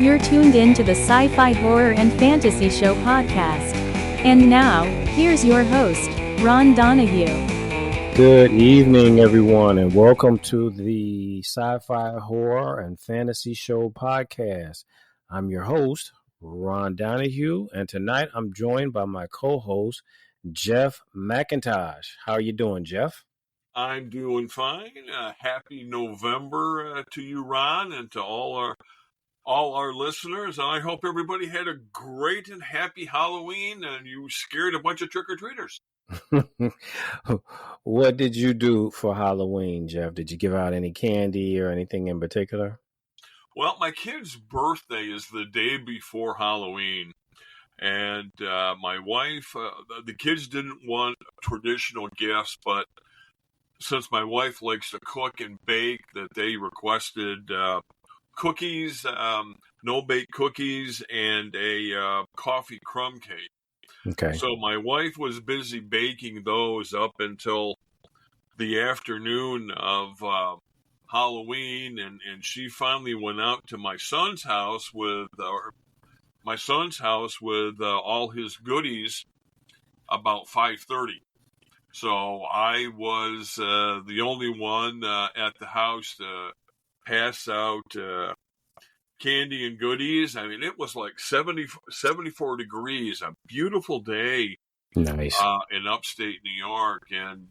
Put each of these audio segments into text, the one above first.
You're tuned in to the Sci-Fi Horror and Fantasy Show podcast. And now, here's your host, Ron Donahue. Good evening, everyone, and welcome to the Sci-Fi Horror and Fantasy Show podcast. I'm your host, Ron Donahue, and tonight I'm joined by my co-host, Jeff McIntosh. How are you doing, Jeff? I'm doing fine. Happy November to you, Ron, and to all our listeners. And I hope everybody had a great and happy Halloween, and you scared a bunch of trick-or-treaters. What did you do for Halloween, Jeff? Did you give out any candy or anything in particular? Well, my kid's birthday is the day before Halloween. And my wife, the kids didn't want traditional gifts, but since my wife likes to cook and bake, that they requested cookies, no-bake cookies, and a coffee crumb cake. Okay. So my wife was busy baking those up until the afternoon of Halloween, and she finally went out to my son's house with all his goodies about 5:30. So I was the only one at the house to pass out candy and goodies. I mean, it was like 74 degrees, a beautiful day. Nice. In upstate New York. And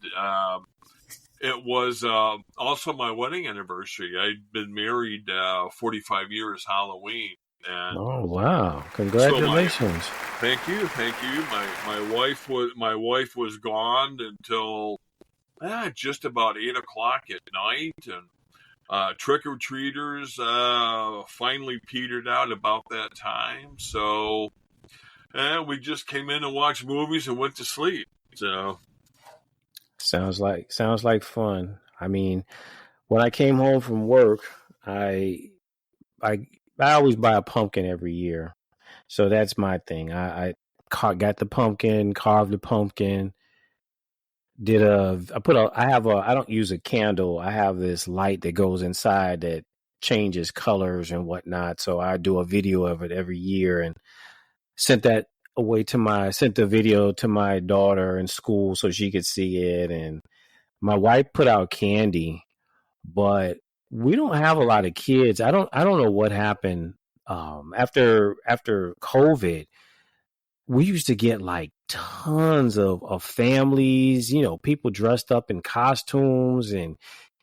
it was also my wedding anniversary. I'd been married 45 years Halloween. And oh, wow. Congratulations. Thank you. My wife was gone until just about 8 o'clock at night, and trick-or-treaters finally petered out about that time. So we just came in and watched movies and went to sleep. So sounds like fun. I mean, when I came home from work, I always buy a pumpkin every year. So that's my thing. I got the pumpkin, carved the pumpkin. I don't use a candle. I have this light that goes inside that changes colors and whatnot. So I do a video of it every year and sent the video to my daughter in school so she could see it. And my wife put out candy, but we don't have a lot of kids. I don't know what happened. After COVID, we used to get like tons of families, people dressed up in costumes and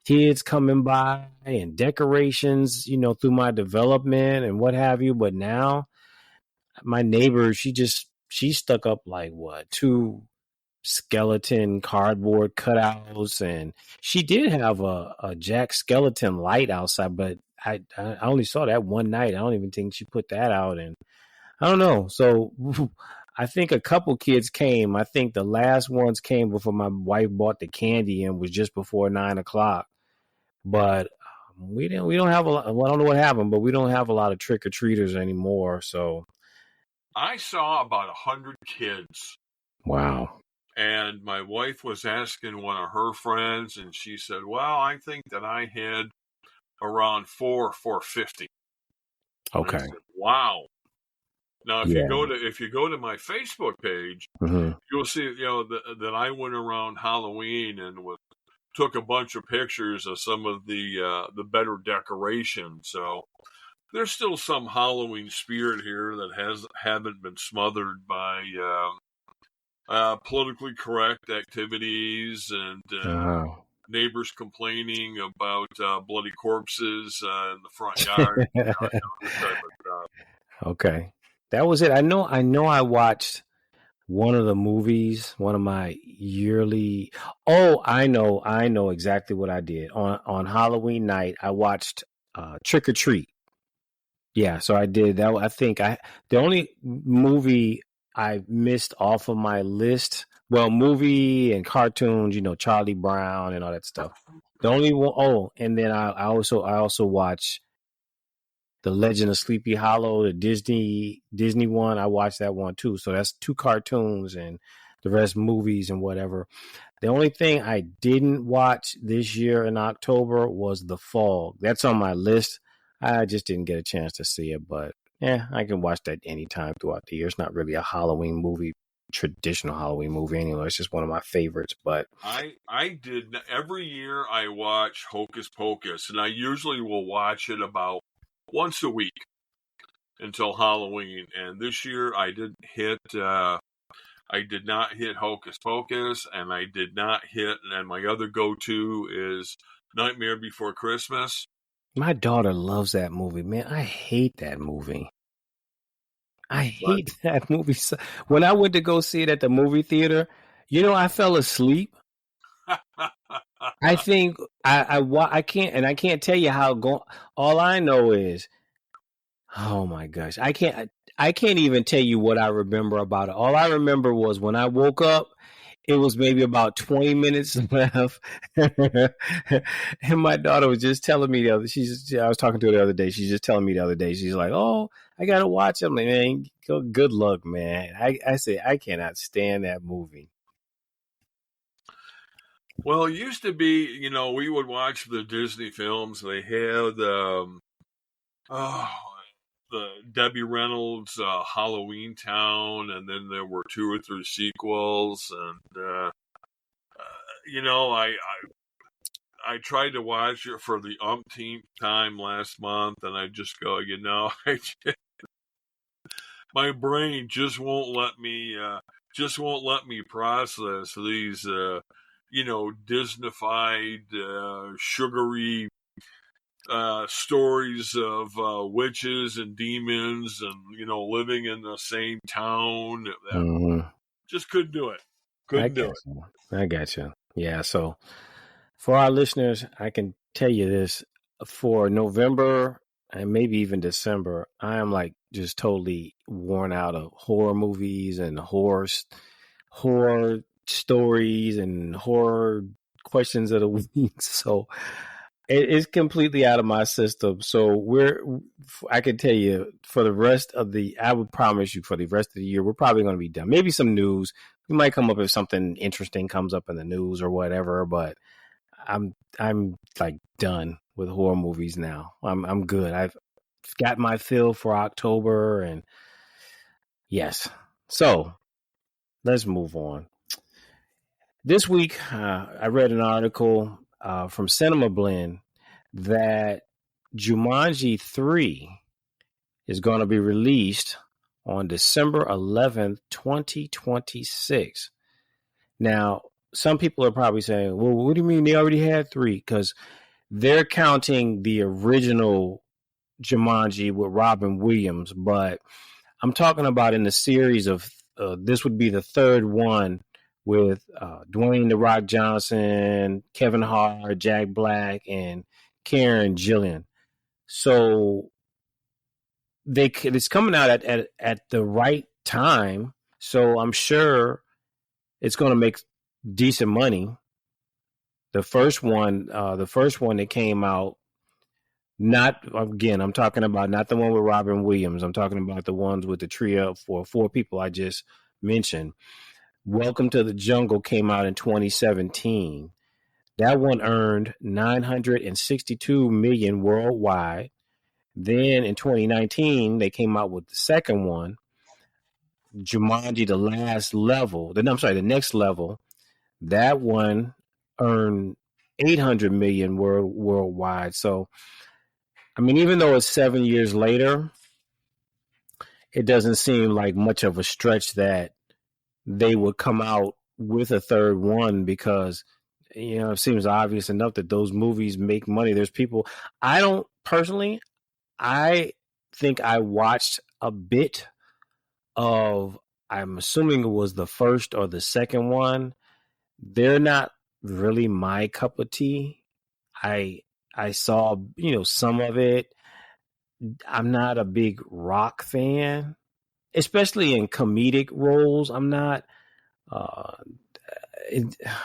kids coming by and decorations, through my development and what have you. But now my neighbor, she stuck up like two skeleton cardboard cutouts, and she did have a Jack Skeleton light outside, but I only saw that one night. I don't even think she put that out, and I don't know. So I think a couple kids came. I think the last ones came before my wife bought the candy and was just before 9 o'clock. But we don't have a lot. Well, I don't know what happened, but we don't have a lot of trick-or-treaters anymore. So I saw about 100 kids. Wow. And my wife was asking one of her friends, and she said, well, I think that I had around 450. Okay. I said, wow. Now, if you go to my Facebook page, mm-hmm. you'll see, that I went around Halloween and took a bunch of pictures of some of the better decorations. So there's still some Halloween spirit here that haven't been smothered by politically correct activities and neighbors complaining about bloody corpses in the front yard. This type of stuff. Okay. That was it. I know I watched one of the movies, one of my yearly. Oh, I know exactly what I did. On Halloween night, I watched Trick or Treat. Yeah, so I did that. I think the only movie I missed off of my list, well, movie and cartoons, Charlie Brown and all that stuff. The only one. Oh, and then I also watched The Legend of Sleepy Hollow, the Disney one. I watched that one too. So that's 2 cartoons and the rest movies and whatever. The only thing I didn't watch this year in October was The Fog. That's on my list. I just didn't get a chance to see it, but Yeah, I can watch that anytime throughout the year. It's not really a Halloween movie, traditional Halloween movie anyway. It's just one of my favorites. But I did every year I watch Hocus Pocus, and I usually will watch it about once a week until Halloween. And this year I didn't hit. I did not hit Hocus Pocus, and I did not hit. And my other go-to is Nightmare Before Christmas. my daughter loves that movie, man. I hate that movie. I hate that movie. When I went to go see it at the movie theater, I fell asleep. I think I can't tell you how all I know is, oh my gosh, I can't even tell you what I remember about it. All I remember was when I woke up, it was maybe about 20 minutes left, and my daughter was just telling me I was talking to her the other day. She's just telling me the other day. She's like, "Oh, I gotta watch it." I'm like, "Man, good luck, man." I say I cannot stand that movie. Well, it used to be, we would watch the Disney films. They had the Debbie Reynolds Halloween Town, and then there were 2 or 3 sequels. And I tried to watch it for the umpteenth time last month, and I just go, my brain just won't let me process these Disneyfied, sugary stories of witches and demons and, living in the same town. Just couldn't do it. I got you. Yeah, so for our listeners, I can tell you this. For November and maybe even December, I am like just totally worn out of horror movies and horror stories and horror questions of the week. So it's completely out of my system. So I can tell you I would promise you for the rest of the year, we're probably going to be done. Maybe some news. We might come up if something interesting comes up in the news or whatever, but I'm like done with horror movies now. I'm good. I've got my fill for October, and yes. So let's move on. This week, I read an article from Cinema Blend that Jumanji 3 is going to be released on December 11th, 2026. Now, some people are probably saying, well, what do you mean they already had 3? Because they're counting the original Jumanji with Robin Williams, but I'm talking about in the series of, this would be the 3rd one with Dwayne "The Rock" Johnson, Kevin Hart, Jack Black, and Karen Gillan. So it's coming out at the right time. So I'm sure it's going to make decent money. The first one that came out, I'm talking about not the one with Robin Williams. I'm talking about the ones with the trio for 4 people I just mentioned. Welcome to the Jungle came out in 2017. That one earned $962 million worldwide. Then in 2019, they came out with the second one, Jumanji: The Next Level. That one earned $800 million worldwide. So, I mean, even though it's 7 years later, it doesn't seem like much of a stretch that they would come out with a third one, because it seems obvious enough that those movies make money. There's people, I think I watched a bit of, I'm assuming it was the first or the second one. They're not really my cup of tea. I saw, some of it. I'm not a big Rock fan, especially in comedic roles. I'm not. I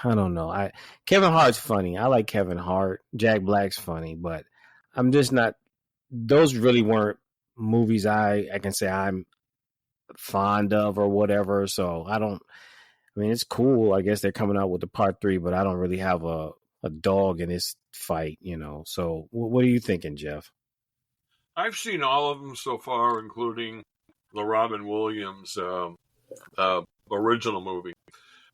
don't know. Kevin Hart's funny. I like Kevin Hart. Jack Black's funny, but I'm just not. Those really weren't movies I can say I'm fond of or whatever. So it's cool. I guess they're coming out with the part 3, but I don't really have a dog in this fight, So what are you thinking, Jeff? I've seen all of them so far, including the Robin Williams original movie.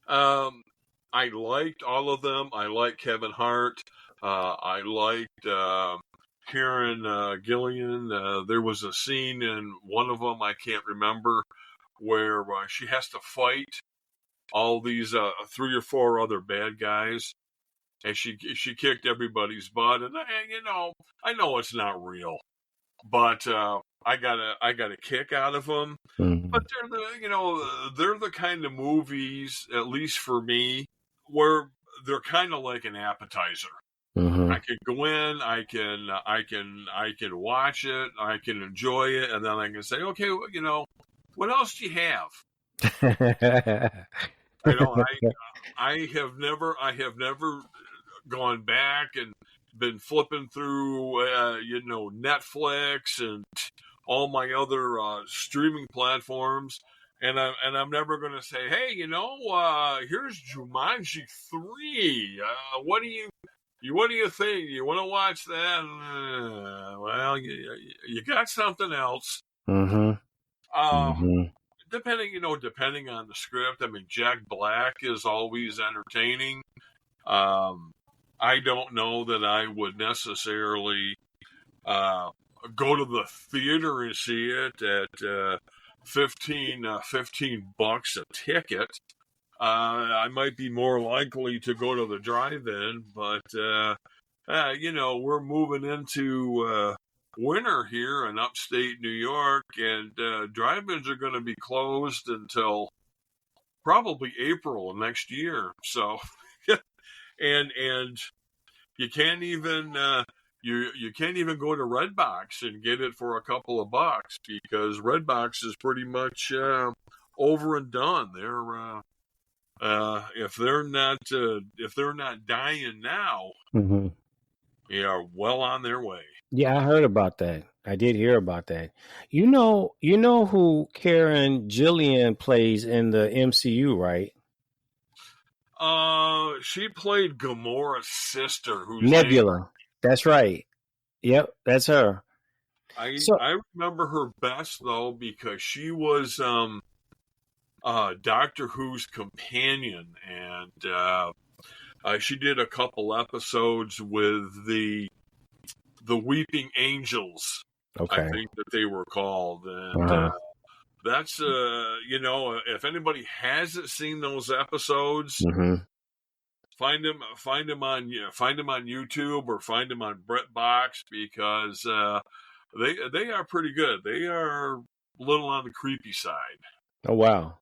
I liked all of them. I liked Kevin Hart. I liked Karen Gillian. There was a scene in one of them, I can't remember, where she has to fight all these 3 or 4 other bad guys, and she kicked everybody's butt. And I know it's not real, but I got a kick out of them. Mm-hmm. But they're the kind of movies, at least for me, where they're kind of like an appetizer. Mm-hmm. I can go in, I can watch it, I can enjoy it, and then I can say, okay, what else do you have? I have never gone back and been flipping through Netflix and all my other streaming platforms, and I'm never going to say, hey, here's Jumanji 3. What do you think? You want to watch that? Well, you got something else. Mm-hmm. Depending on the script. I mean, Jack Black is always entertaining. I don't know that I would necessarily go to the theater and see it at $15 a ticket. I might be more likely to go to the drive-in, but we're moving into winter here in upstate New York, and drive-ins are going to be closed until probably April of next year. So, and you can't even you can't even go to Redbox and get it for a couple of bucks, because Redbox is pretty much over and done. They're if they're not dying now, Mm-hmm. they are well on their way. Yeah, I heard about that. I did hear about that. You know who Karen Gillian plays in the MCU, right? She played Gamora's sister, who's Nebula. That's right. Yep, that's her. I remember her best though because she was Doctor Who's companion, and she did a couple episodes with the Weeping Angels. Okay. I think that they were called, and that's if anybody hasn't seen those episodes, Mm-hmm. find them on YouTube or find them on BritBox, because they are pretty good. They are a little on the creepy side. Oh wow.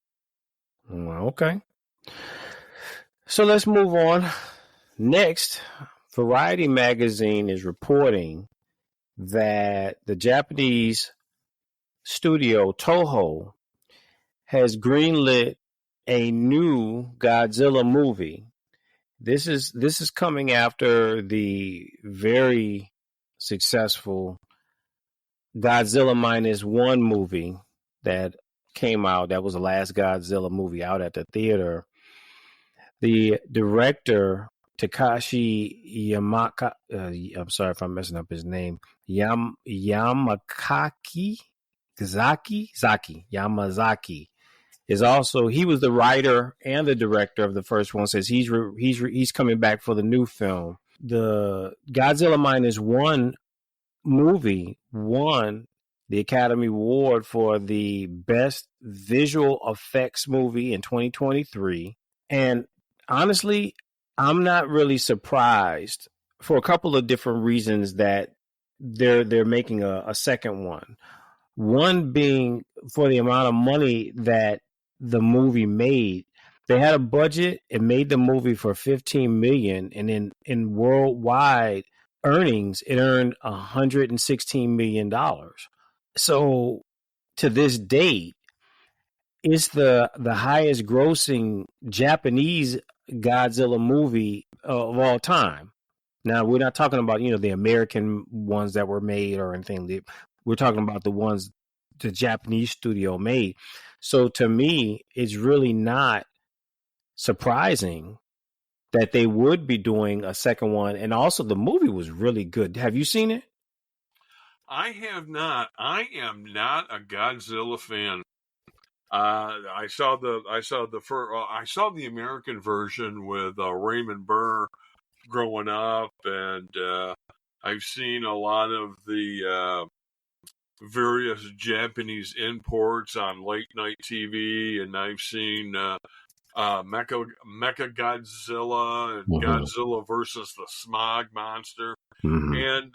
Well, okay. So let's move on. Next, Variety magazine is reporting that the Japanese studio Toho has greenlit a new Godzilla movie. This is coming after the very successful Godzilla Minus One movie that came out. That was the last Godzilla movie out at the theater. The director Takashi Yamaka, I'm sorry if I'm messing up his name, Yamazaki is also, he was the writer and the director of the first one. Says he's coming back for the new film. The Godzilla Minus One movie won the Academy Award for the best visual effects movie in 2023, and honestly, I'm not really surprised for a couple of different reasons that they're making a second one. One being for the amount of money that the movie made. They had a budget and made the movie for $15 million, and in worldwide earnings, it earned $116 million. So to this date, it's the highest grossing Japanese Godzilla movie of all time. Now, we're not talking about, the American ones that were made or anything. We're talking about the ones the Japanese studio made. So to me, it's really not surprising that they would be doing a second one. And also the movie was really good. Have you seen it? I have not. I am not a Godzilla fan. I saw the American version with Raymond Burr growing up, and I've seen a lot of the various Japanese imports on late night TV, and I've seen Mecha Godzilla and Godzilla versus the Smog Monster, and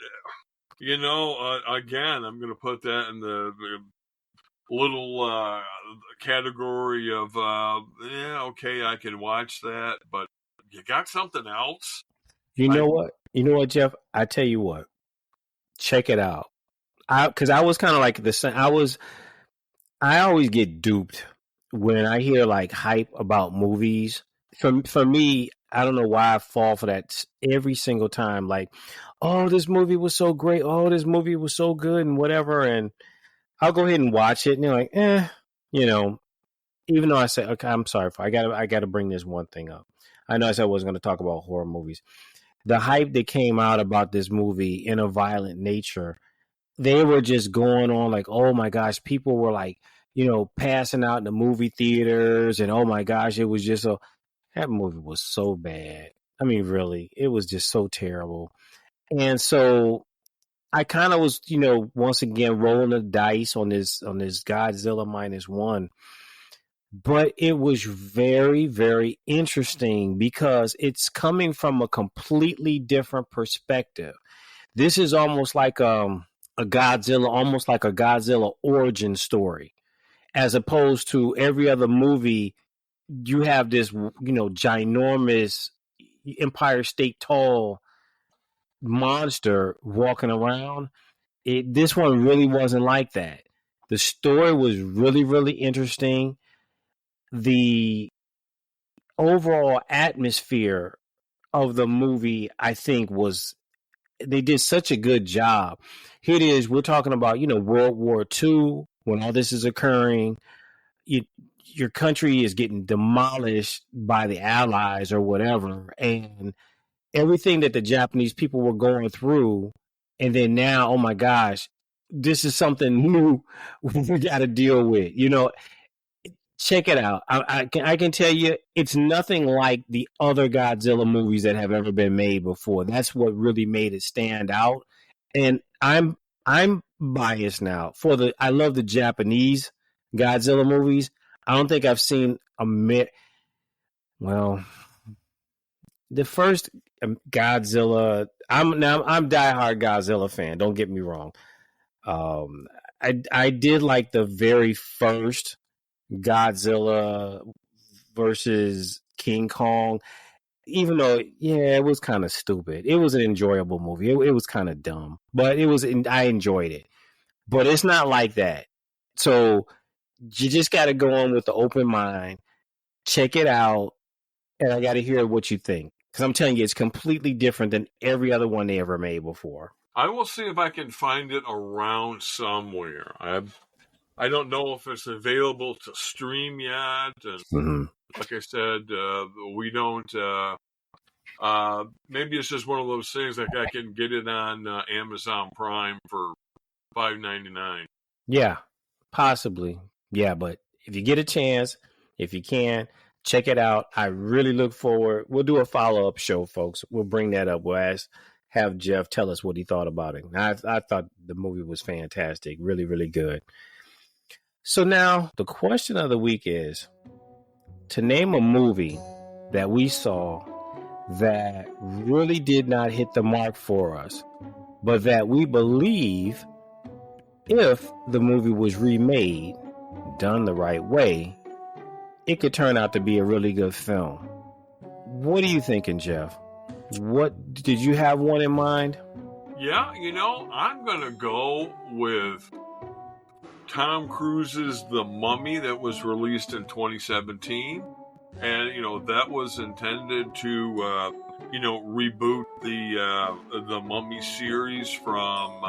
again, I'm going to put that in the little category of okay, I can watch that, but you got something else? You know what, Jeff? I tell you what, check it out. Because I was kind of like the same. I always get duped when I hear like hype about movies. For me, I don't know why I fall for that every single time. Like, oh, this movie was so great. Oh, this movie was so good and whatever. And I'll go ahead and watch it. And they're like, even though I say, okay, I'm sorry, I gotta bring this one thing up. I know I said I wasn't going to talk about horror movies. The hype that came out about this movie in a violent nature, they were just going on like, oh my gosh, people were like, passing out in the movie theaters, and oh my gosh, it was just that movie was so bad. I mean, really, it was just so terrible. And so I kind of was, once again rolling the dice on this Godzilla Minus One. But it was very, very interesting because it's coming from a completely different perspective. This is almost like a Godzilla origin story, as opposed to every other movie. You have this, ginormous Empire State tall monster walking around. This one really wasn't like that. The story was really, really interesting. The overall atmosphere of the movie, I think, they did such a good job. Here it is. We're talking about, World War II, when all this is occurring. Your country is getting demolished by the Allies or whatever. And everything that the Japanese people were going through. And then now, oh my gosh, this is something new we got to deal with. Check it out. I can tell you, it's nothing like the other Godzilla movies that have ever been made before. That's what really made it stand out. And I'm biased now. I love the Japanese Godzilla movies. I don't think I've seen the first Godzilla. I'm diehard Godzilla fan. Don't get me wrong. I did like the very first Godzilla versus King Kong, even though, it was kind of stupid. It was an enjoyable movie. It was kind of dumb, but I enjoyed it. But it's not like that. So you just got to go on with the open mind, check it out, and I got to hear what you think. Because I'm telling you, it's completely different than every other one they ever made before. I will see if I can find it around somewhere. I don't know if it's available to stream yet. And like I said, we don't. Maybe it's just one of those things like I can get it on Amazon Prime for $5.99. Yeah, possibly. Yeah, but if you get a chance, if you can, check it out. I really look forward. We'll do a follow-up show, folks. We'll bring that up. We'll have Jeff tell us what he thought about it. I thought the movie was fantastic. Really, really good. So now the question of the week is to name a movie that we saw that really did not hit the mark for us, but that we believe if the movie was remade, done the right way, it could turn out to be a really good film. What are you thinking, Jeff? What did you have one in mind? Yeah, I'm going to go with Tom Cruise's The Mummy that was released in 2017. And, that was intended to, reboot the Mummy series from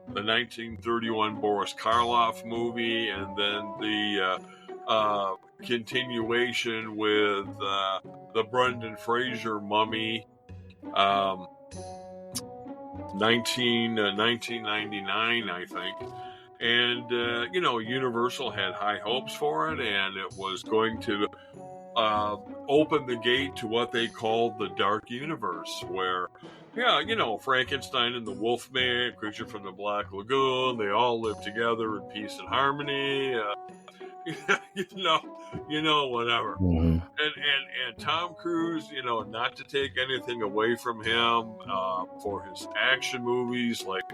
the 1931 Boris Karloff movie, and then the continuation with the Brendan Fraser Mummy. 1999, I think. And, Universal had high hopes for it, and it was going to open the gate to what they called the Dark Universe, where, Frankenstein and the Wolfman, Creature from the Black Lagoon, they all live together in peace and harmony. Whatever. Mm-hmm. And Tom Cruise, not to take anything away from him for his action movies like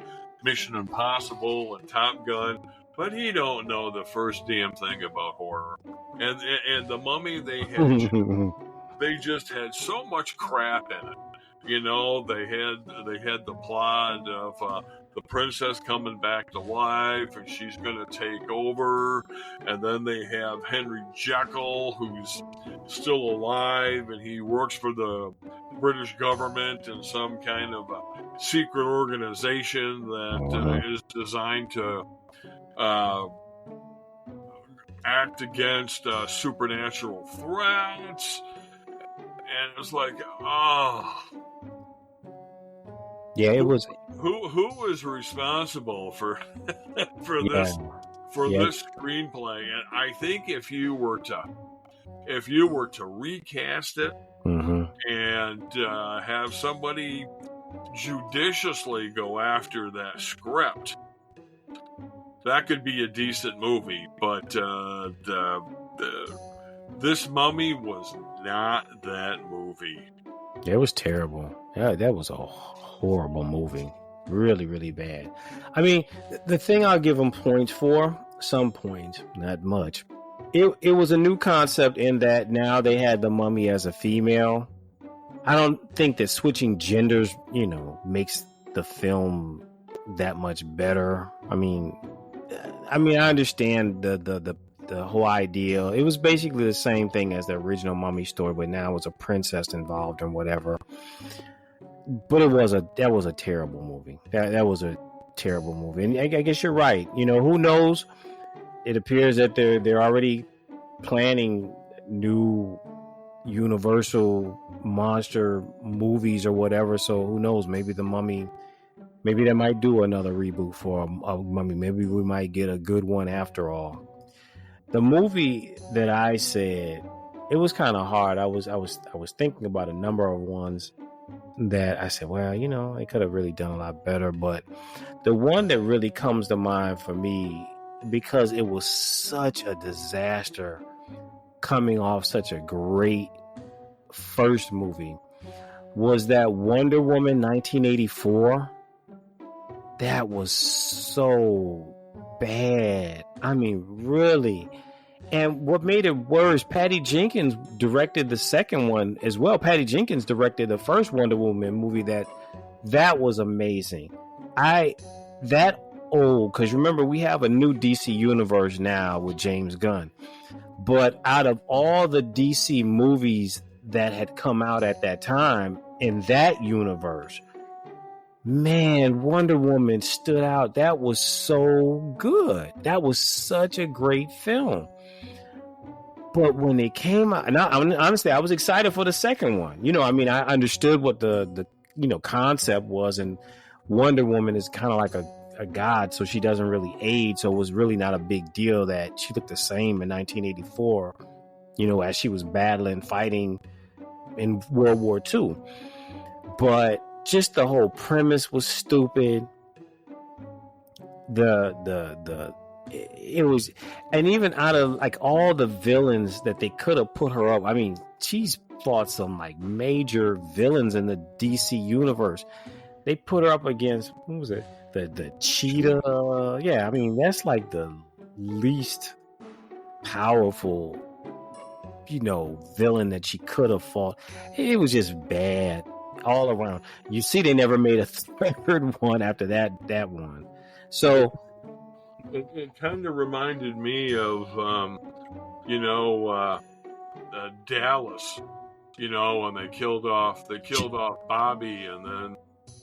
Mission Impossible and Top Gun, but he don't know the first damn thing about horror. And the Mummy, they just had so much crap in it. They had the plot of the princess coming back to life, and she's going to take over. And then they have Henry Jekyll, who's still alive, and he works for the British government in some kind of a secret organization that is designed to act against supernatural threats. And it was like, yeah, it was. Who was responsible for this screenplay? And I think if you were to recast it and have somebody judiciously go after that script, that could be a decent movie. But this Mummy was not that movie. It was terrible. Yeah, that was a horrible movie. Really, really bad. I mean, the thing I'll give them points for, some points, not much. It was a new concept in that now they had the Mummy as a female. I don't think that switching genders, makes the film that much better. I mean, I understand the whole idea. It was basically the same thing as the original Mummy story, but now it was a princess involved and whatever. But that was a terrible movie. That was a terrible movie. And I guess you're right. Who knows? It appears that they're already planning new Universal monster movies or whatever. So who knows? Maybe the Mummy. Maybe they might do another reboot for a Mummy. Maybe we might get a good one after all. The movie that I said, it was kind of hard. I was thinking about a number of ones that I said, well, they could have really done a lot better. But the one that really comes to mind for me, because it was such a disaster coming off such a great first movie, was that Wonder Woman 1984. That was so bad. I mean, really. And what made it worse, Patty Jenkins directed the second one as well. Patty Jenkins directed the first Wonder Woman movie. That was amazing. Because remember, we have a new DC universe now with James Gunn. But out of all the DC movies that had come out at that time in that universe, man, Wonder Woman stood out. That was so good. That was such a great film. But when it came out, and honestly, I was excited for the second one. I understood what the concept was, and Wonder Woman is kind of like a god, so she doesn't really age. So it was really not a big deal that she looked the same in 1984, as she was fighting in World War II. But just the whole premise was stupid. It was, and even out of like all the villains that they could have put her up, I mean, she's fought some like major villains in the DC universe. They put her up against, what was it? The Cheetah. Yeah, I mean, that's like the least powerful, villain that she could have fought. It was just bad all around. You see, they never made a third one after that one. So it kind of reminded me of Dallas, when they killed off Bobby, and then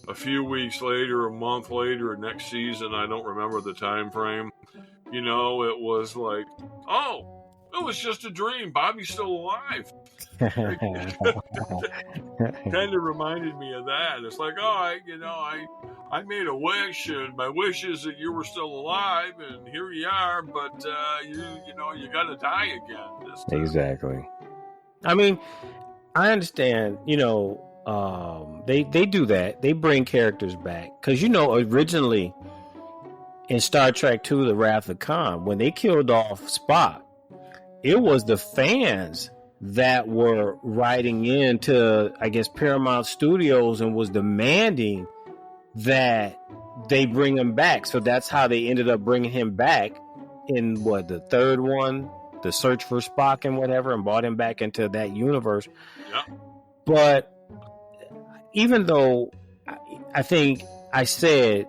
a few weeks later, a month later, next season, I don't remember the time frame, it was like, it was just a dream. Bobby's still alive. Kind of reminded me of that. It's like, oh, I made a wish, and my wish is that you were still alive, and here you are. But you got to die again. This time. Exactly. I mean, I understand. They do that. They bring characters back because originally in Star Trek II: The Wrath of Khan, when they killed off Spock, it was the fans that were writing into, I guess, Paramount Studios and was demanding that they bring him back. So that's how they ended up bringing him back in the third one, The Search for Spock and whatever, and brought him back into that universe. Yeah. But even though I think I said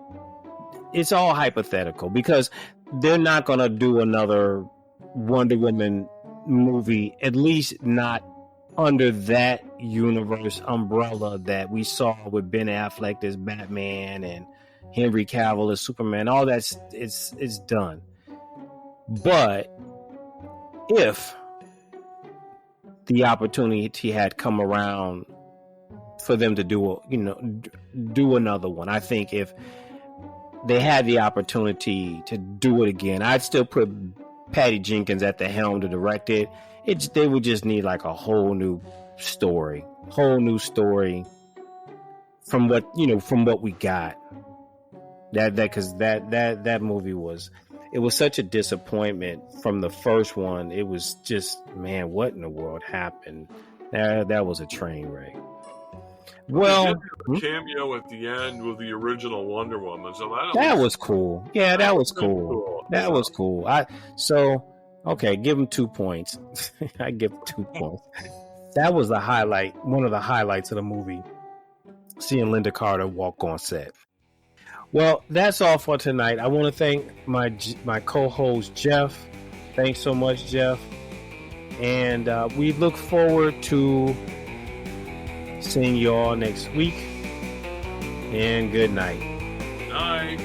it's all hypothetical because they're not going to do another Wonder Woman movie, at least not under that universe umbrella that we saw with Ben Affleck as Batman and Henry Cavill as Superman. All that's it's done. But if the opportunity had come around for them to do another one, I think if they had the opportunity to do it again, I'd still put Patty Jenkins at the helm to direct it. They would just need like a whole new story from what we got. That movie was such a disappointment from the first one. It was just, man, what in the world happened? That was a train wreck. Well, cameo at the end with the original Wonder Woman. So that was cool. Yeah, that was cool. That was cool. Okay, give him 2 points. I give him 2 points. That was the highlight, one of the highlights of the movie, seeing Linda Carter walk on set. Well, that's all for tonight. I want to thank my co-host, Jeff. Thanks so much, Jeff. And we look forward to seeing you all next week. And good night. Night.